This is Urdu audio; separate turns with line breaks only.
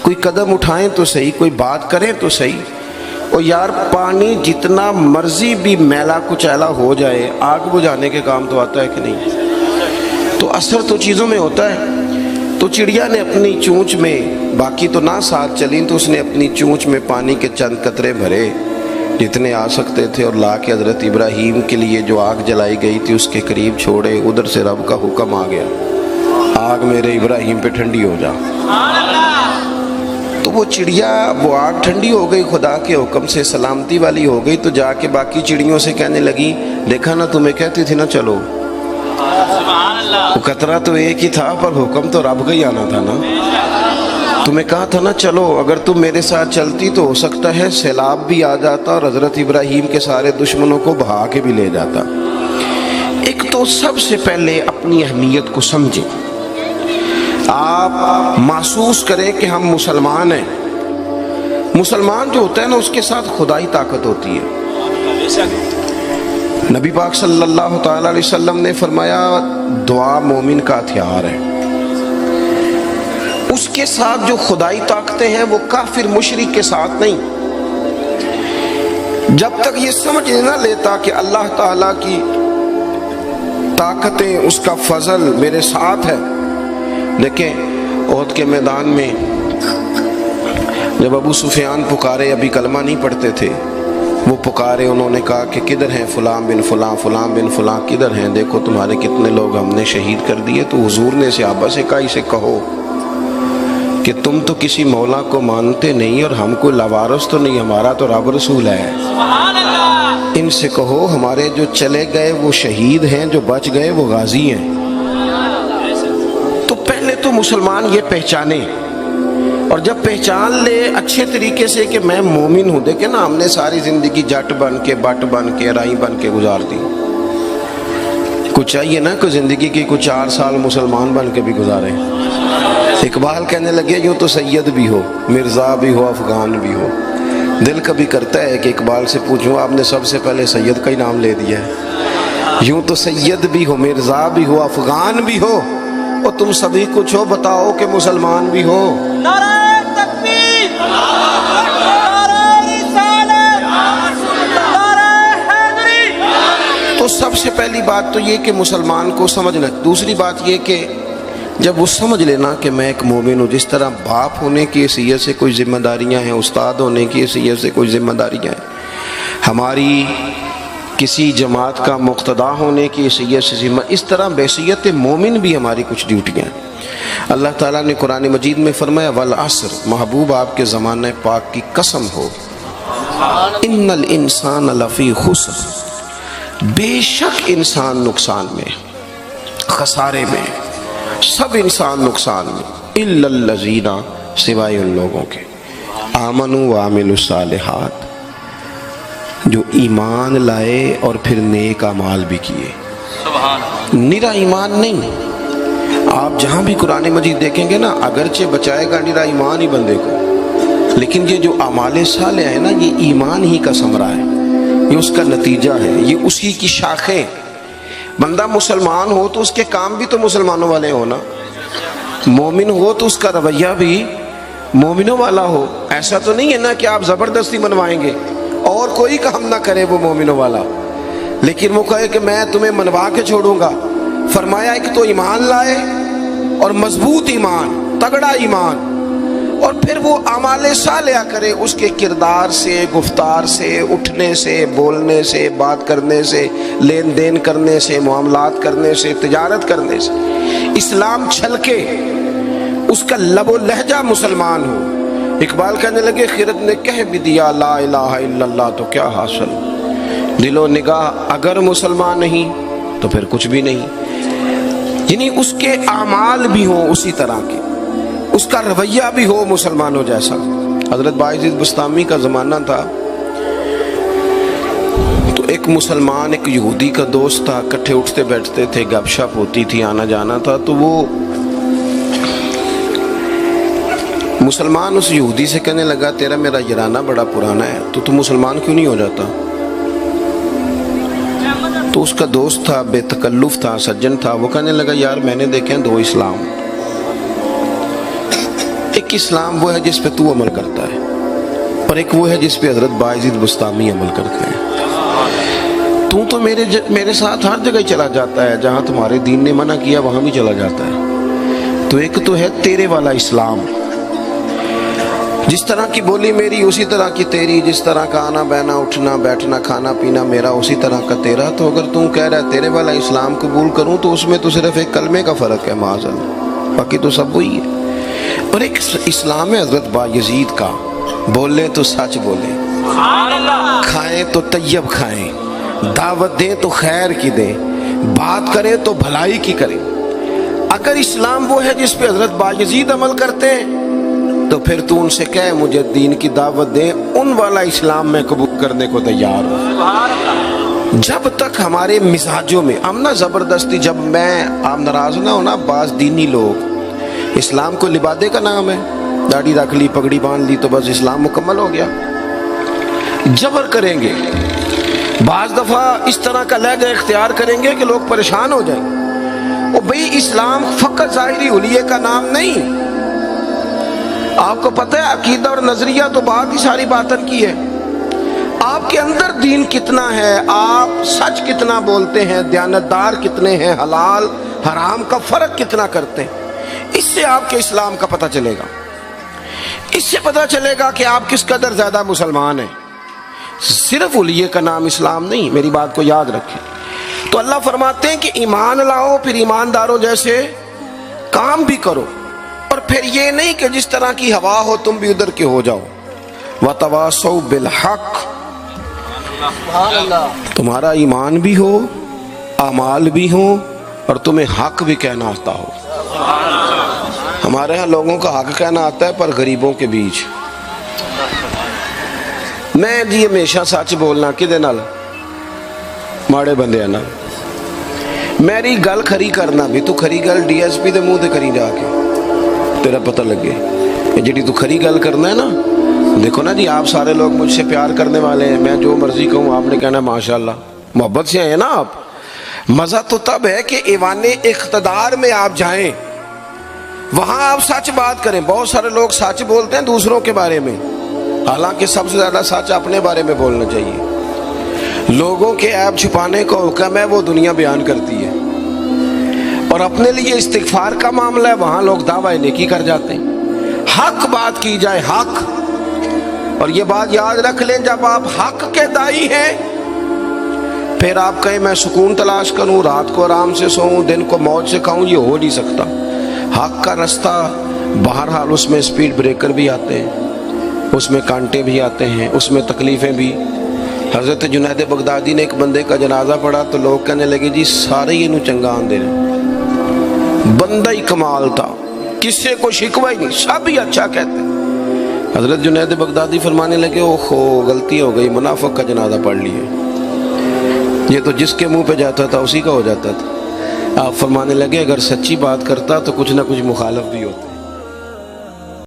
کوئی قدم اٹھائیں تو صحیح، کوئی بات کریں تو صحیح۔ اور یار پانی جتنا مرضی بھی میلا کچیلا ہو جائے، آگ بجھانے کے کام تو آتا ہے کہ نہیں؟ تو اثر تو چیزوں میں ہوتا ہے۔ تو چڑیا نے اپنی چونچ میں، باقی تو نہ ساتھ چلیں، تو اس نے اپنی چونچ میں پانی کے چند قطرے بھرے جتنے آ سکتے تھے، اور لا کے حضرت ابراہیم کے لیے جو آگ جلائی گئی تھی اس کے قریب چھوڑے۔ ادھر سے رب کا حکم آ گیا، آگ میرے ابراہیم پہ ٹھنڈی ہو جا۔ تو وہ چڑیا، وہ آگ ٹھنڈی ہو گئی، خدا کے حکم سے سلامتی والی ہو گئی۔ تو جا کے باقی چڑیوں سے کہنے لگی، دیکھا نا تمہیں کہتی تھی نا چلو، وہ قطرہ تو ایک ہی تھا پر حکم تو رب کا ہی آنا تھا نا، تمہیں کہا تھا نا چلو، اگر تم میرے ساتھ چلتی تو ہو سکتا ہے سیلاب بھی آ جاتا اور حضرت ابراہیم کے سارے دشمنوں کو بہا کے بھی لے جاتا۔ ایک تو سب سے پہلے اپنی اہمیت کو سمجھیں، آپ محسوس کریں کہ ہم مسلمان ہیں۔ مسلمان جو ہوتا ہے نا اس کے ساتھ خدائی طاقت ہوتی ہے۔ نبی پاک صلی اللہ تعالی علیہ وسلم نے فرمایا دعا مومن کا ہتھیار ہے۔ اس کے ساتھ جو خدائی طاقتیں ہیں وہ کافر مشرک کے ساتھ نہیں۔ جب تک یہ سمجھ نہ لیتا کہ اللہ تعالیٰ کی طاقتیں، اس کا فضل میرے ساتھ ہے۔ دیکھیں احد کے میدان میں جب ابو سفیان پکارے، ابھی کلمہ نہیں پڑھتے تھے، وہ پکارے، انہوں نے کہا کہ کدھر ہیں فلاں بن فلاں، فلاں بن فلاں کدھر ہیں، دیکھو تمہارے کتنے لوگ ہم نے شہید کر دیے۔ تو حضور نے صحابہ سے کہا اسے کہو کہ تم تو کسی مولا کو مانتے نہیں اور ہم کوئی لاوارث تو نہیں، ہمارا تو رب رسول ہے۔ ان سے کہو ہمارے جو چلے گئے وہ شہید ہیں، جو بچ گئے وہ غازی ہیں۔ تو پہلے تو مسلمان یہ پہچانے، اور جب پہچان لے اچھے طریقے سے کہ میں مومن ہوں۔ دیکھیں نا، ہم نے ساری زندگی جٹ بن کے، بٹ بن کے، رائی بن کے گزار دی۔ کچھ چاہیے نا کہ زندگی کی کچھ 4 سال مسلمان بن کے بھی گزارے۔ اقبال کہنے لگے یوں تو سید بھی ہو، مرزا بھی ہو، افغان بھی ہو۔ دل کبھی کرتا ہے کہ اقبال سے پوچھوں، آپ نے سب سے پہلے سید کا ہی نام لے دیا ہے۔ یوں تو سید بھی ہو، مرزا بھی ہو، افغان بھی ہو، اور تم سبھی کچھ ہو، بتاؤ کہ مسلمان بھی ہو۔
نعرہ تکبیر، نعرہ رسالت، نعرہ حیدری۔
تو سب سے پہلی بات تو یہ کہ مسلمان کو سمجھنا۔ دوسری بات یہ کہ جب وہ سمجھ لینا کہ میں ایک مومن ہوں، جس طرح باپ ہونے کی حیثیت سے کوئی ذمہ داریاں ہیں، استاد ہونے کی حیثیت سے کوئی ذمہ داریاں ہیں، ہماری کسی جماعت کا مقتدا ہونے کی حیثیت سے ذمہ، اس طرح بحیثیت مومن بھی ہماری کچھ ڈیوٹیاں ہیں۔ اللہ تعالیٰ نے قرآن مجید میں فرمایا والعصر، محبوب آپ کے زمانہ پاک کی قسم ہو، ان الانسان لفی خسر، بے شک انسان نقصان میں، خسارے میں، سب انسان نقصان میں، الا الذین، سوائے ان لوگوں کے، آمنوا وعملوا الصالحات، جو ایمان لائے اور پھر نیک اعمال بھی کیے۔ نرا ایمان نہیں، آپ جہاں بھی قرآن مجید دیکھیں گے نا، اگرچہ بچائے گا نرا ایمان ہی بندے کو، لیکن یہ جو اعمال صالح ہے نا، یہ ایمان ہی کا ثمرہ ہے، یہ اس کا نتیجہ ہے، یہ اسی کی شاخیں۔ بندہ مسلمان ہو تو اس کے کام بھی تو مسلمانوں والے ہو نا، مومن ہو تو اس کا رویہ بھی مومنوں والا ہو۔ ایسا تو نہیں ہے نا کہ آپ زبردستی منوائیں گے اور کوئی کام نہ کرے وہ مومنوں والا، لیکن وہ کہے کہ میں تمہیں منوا کے چھوڑوں گا۔ فرمایا ایک تو ایمان لائے، اور مضبوط ایمان، تگڑا ایمان، اور پھر وہ اعمال صالحہ کرے، اس کے کردار سے، گفتار سے، اٹھنے سے، بولنے سے، بات کرنے سے، لین دین کرنے سے، معاملات کرنے سے، تجارت کرنے سے اسلام چھلکے، اس کا لب و لہجہ مسلمان ہو۔ اقبال کہنے لگے خیرت نے کہہ بھی دیا لا الہ الا اللہ تو کیا حاصل، دل و نگاہ اگر مسلمان نہیں تو پھر کچھ بھی نہیں۔ یعنی اس کے اعمال بھی ہوں اسی طرح کے، اس کا رویہ بھی ہو مسلمانوں جیسا۔ حضرت باعزید بستامی کا زمانہ تھا، تو ایک مسلمان ایک یہودی کا دوست تھا، اکٹھے اٹھتے بیٹھتے تھے، گپ شپ ہوتی تھی، آنا جانا تھا۔ تو وہ مسلمان اس یہودی سے کہنے لگا تیرا میرا یارانہ بڑا پرانا ہے، تو تم مسلمان کیوں نہیں ہو جاتا؟ تو اس کا دوست تھا، بے تکلف تھا، سجن تھا، وہ کہنے لگا یار میں نے دیکھے ہیں 2 اسلام، ایک ایک اسلام وہ ہے جس پہ تو عمل کرتا ہے، اور ایک وہ ہے جس پہ حضرت بایزید بستامی عمل کرتے ہیں۔ تو میرے ساتھ ہر جگہ چلا جاتا ہے، جہاں تمہارے دین نے منع کیا وہاں بھی چلا جاتا ہے۔ تو ایک تو ہے تیرے والا اسلام، جس طرح کی بولی میری اسی طرح کی تیری، جس طرح کا آنا بہنا اٹھنا بیٹھنا کھانا پینا میرا اسی طرح کا تیرا۔ تو اگر تم کہہ رہا ہے تیرے والا اسلام قبول کروں تو اس میں تو صرف ایک کلمے کا فرق ہے معاذ اللہ، باقی تو سب وہی ہے۔ اور ایک اسلام ہے حضرت بایزید کا، بولے تو سچ بولے، کھائیں تو طیب کھائیں، دعوت دیں تو خیر کی دیں، بات کریں تو بھلائی کی کریں۔ اگر اسلام وہ ہے جس پہ حضرت بایزید عمل کرتے ہیں تو پھر تو ان سے کہے مجھے دین کی دعوت دیں، ان والا اسلام میں قبول کرنے کو تیار ہوں۔ جب تک ہمارے مزاجوں میں ہم نہ زبردستی، جب آپ ناراض نہ ہونا، بعض دینی لوگ اسلام کو لبادے کا نام ہے، داڑھی رکھ لی پگڑی باندھ لی تو بس اسلام مکمل ہو گیا، جبر کریں گے، بعض دفعہ اس طرح کا لہجہ اختیار کریں گے کہ لوگ پریشان ہو جائیں۔ اور بھئی اسلام فقط ظاہری حلیے کا نام نہیں، آپ کو پتہ ہے عقیدہ اور نظریہ تو بات ہی ساری باطن کی ہے، آپ کے اندر دین کتنا ہے، آپ سچ کتنا بولتے ہیں، دیانتدار کتنے ہیں، حلال حرام کا فرق کتنا کرتے ہیں، اس سے آپ کے اسلام کا پتہ چلے گا۔ اس سے پتہ چلے گا کہ آپ کس قدر زیادہ مسلمان ہیں۔ صرف حلیے کا نام اسلام نہیں، میری بات کو یاد رکھیں۔ تو اللہ فرماتے ہیں کہ ایمان لاؤ، پھر ایمانداروں جیسے کام بھی کرو، اور پھر یہ نہیں کہ جس طرح کی ہوا ہو تم بھی ادھر کے ہو جاؤ۔ وَتَوَاصَوْا بِالْحَقِّ، تمہارا ایمان بھی ہو، اعمال بھی ہوں، اور تمہیں حق بھی کہنا آتا ہو۔ ہمارے ہاں لوگوں کا حق کہنا آتا ہے پر غریبوں کے بیچ۔ میں جی ہمیشہ سچ بولنا کدے نال، ماڑے بندے نال، میری گل کھری کرنا بھی، تو کھری گل ڈی ایس پی دے منہ تے کری جا کے، تیرا پتہ لگے جڑی تو کھری گل کرنا ہے نا۔ دیکھو نا جی، آپ سارے لوگ مجھ سے پیار کرنے والے ہیں، میں جو مرضی کہوں آپ نے کہنا ماشاءاللہ، محبت سے ہیں نا آپ۔ مزہ تو تب ہے کہ ایوان اقتدار میں آپ جائیں، وہاں آپ سچ بات کریں۔ بہت سارے لوگ سچ بولتے ہیں دوسروں کے بارے میں، حالانکہ سب سے زیادہ سچ اپنے بارے میں بولنا چاہیے۔ لوگوں کے عیب چھپانے کو حکم ہے، وہ دنیا بیان کرتی ہے، اور اپنے لیے استغفار کا معاملہ ہے، وہاں لوگ دعوی نیکی کر جاتے ہیں۔ حق بات کی جائے، حق، اور یہ بات یاد رکھ لیں، جب آپ حق کے دائی ہیں پھر آپ کہیں میں سکون تلاش کروں، رات کو آرام سے سوؤں، دن کو موج سے کھاؤں، یہ ہو نہیں سکتا۔ حق کا رستہ بہرحال اس میں سپیڈ بریکر بھی آتے ہیں، اس میں کانٹے بھی آتے ہیں، اس میں تکلیفیں بھی۔ حضرت جنید بغدادی نے ایک بندے کا جنازہ پڑھا تو لوگ کہنے لگے جی سارے ہی انہوں چنگا آندے رہے، بندہ ہی کمال تھا، کس سے کوئی شکوہ ہی نہیں، سب ہی اچھا کہتے۔ حضرت جنید بغدادی فرمانے لگے اوہو غلطی ہو گئی، منافق کا جنازہ پڑھ لیے، یہ تو جس کے منہ پہ جاتا تھا اسی کا ہو جاتا تھا۔ آپ فرمانے لگے اگر سچی بات کرتا تو کچھ نہ کچھ مخالف بھی ہوتے۔